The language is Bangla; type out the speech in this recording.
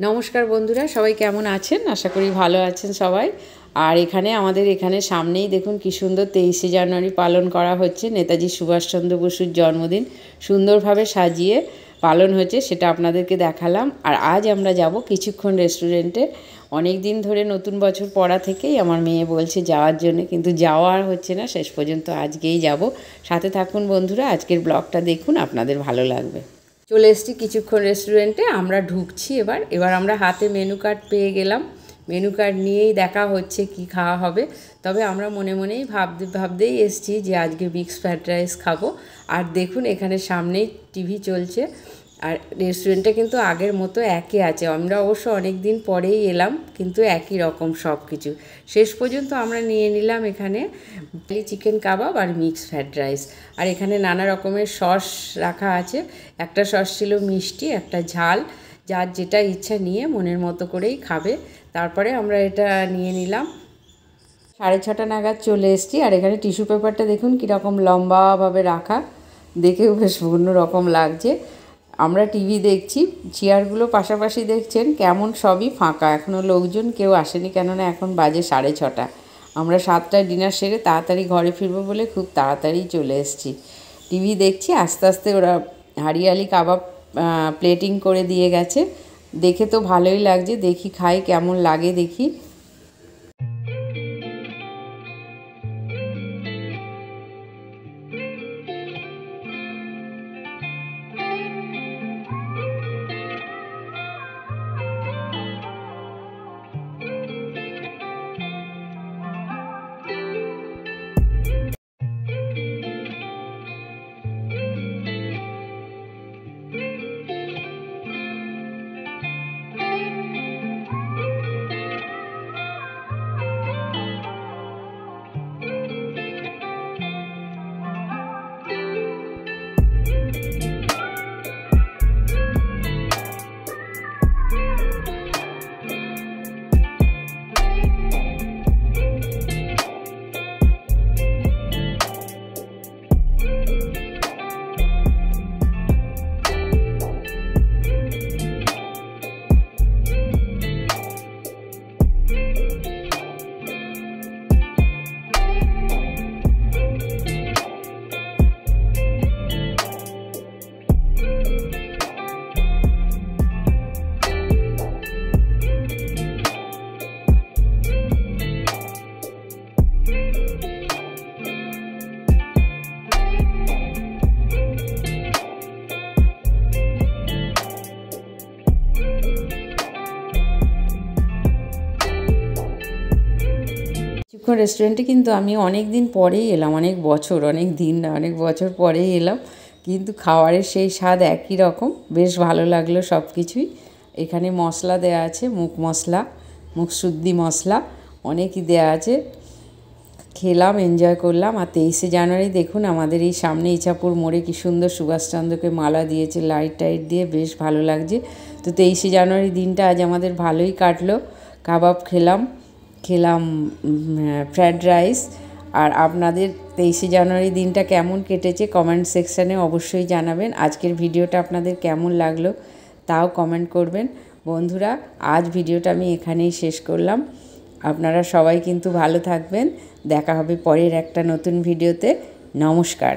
নমস্কার বন্ধুরা, সবাই কেমন আছেন? আশা করি ভালো আছেন সবাই। আর আমাদের এখানে সামনেই দেখুন কি সুন্দর 23শে জানুয়ারি পালন করা হচ্ছে। নেতাজি সুভাষচন্দ্র বসুর জন্মদিন সুন্দরভাবে সাজিয়ে পালন হচ্ছে, সেটা আপনাদেরকে দেখালাম। আর আজ আমরা যাব কিছুক্ষণ রেস্টুরেন্টে। অনেক দিন ধরে নতুন বছর পড়া থেকেই আমার মেয়ে বলছে যাওয়ার জন্য, কিন্তু যাওয়া আর হচ্ছে না। শেষ পর্যন্ত আজকেই যাব। সাথে থাকুন বন্ধুরা, আজকের ব্লগটা দেখুন, আপনাদের ভালো লাগবে। চলে এসেছি কিছুক্ষণ রেস্টুরেন্টে, আমরা ঢুকছি। এবার আমরা হাতে মেনু কার্ড পেয়ে গেলাম। মেনু কার্ড নিয়েই দেখা হচ্ছে কি খাওয়া হবে। তবে আমরা মনে মনেই ভাবতেই এসেছি যে আজকে মিক্সড ফ্রাইড রাইস খাবো। আর দেখুন এখানে সামনেই টিভি চলছে। আর রেস্টুরেন্টটা কিন্তু আগের মতো একই আছে। আমরা অবশ্য অনেক দিন পরেই এলাম, কিন্তু একই রকম সব কিছু। শেষ পর্যন্ত আমরা নিয়ে নিলাম এখানে চিকেন কাবাব আর মিক্সড ফ্রাইড রাইস। আর এখানে নানা রকমের সস রাখা আছে। একটা সস ছিল মিষ্টি, একটা ঝাল, যার যেটা ইচ্ছা নিয়ে মনের মতো করেই খাবে। তারপরে আমরা এটা নিয়ে নিলাম। 6:30 নাগাদ চলে এসেছি। আর এখানে টিস্যু পেপারটা দেখুন কীরকম লম্বাভাবে রাখা, দেখেও বেশ অন্যরকম লাগছে। আমরা টিভি দেখছি, চেয়ারগুলো পাশাপাশি দেখছেন কেমন সবই ফাঁকা, এখনও লোকজন কেউ আসেনি, কেননা এখন বাজে 6:30। আমরা 7টায় ডিনার সেরে তাড়াতাড়ি ঘরে ফিরবো বলে খুব তাড়াতাড়ি চলে এসেছি। টিভি দেখছি, আস্তে আস্তে ওরা হারিয়ালি কাবাব প্লেটিং করে দিয়ে গেছে। দেখে তো ভালোই লাগছে, দেখি খাই কেমন লাগে দেখি। রেস্টুরেন্টে কিন্তু আমি অনেক দিন পরেই এলাম, অনেক বছর পরেই এলাম, কিন্তু খাওয়ারের সেই স্বাদ একই রকম। বেশ ভালো লাগলো সব কিছুই। এখানে মশলা দেওয়া আছে, মুখ মশলা, মুখশুদ্ধি মশলা অনেকই দেওয়া আছে। খেলাম, এনজয় করলাম। আর 23শে জানুয়ারি দেখুন আমাদের এই সামনে ইছাপুর মোড়ে কী সুন্দর সুভাষচন্দ্রকে মালা দিয়েছে লাইট টাইট দিয়ে, বেশ ভালো লাগছে। তো 23শে জানুয়ারি দিনটা আজ আমাদের ভালোই কাটলো। কাবাব খেলাম ফ্রায়েড রাইস। আর আপনাদের 23শে জানুয়ারি দিনটা কেমন কেটেছে কমেন্ট সেকশানে অবশ্যই জানাবেন। আজকের ভিডিওটা আপনাদের কেমন লাগলো তাও কমেন্ট করবেন। বন্ধুরা, আজ ভিডিওটা আমি এখানেই শেষ করলাম। আপনারা সবাই কিন্তু ভালো থাকবেন। দেখা হবে পরের একটা নতুন ভিডিওতে। নমস্কার।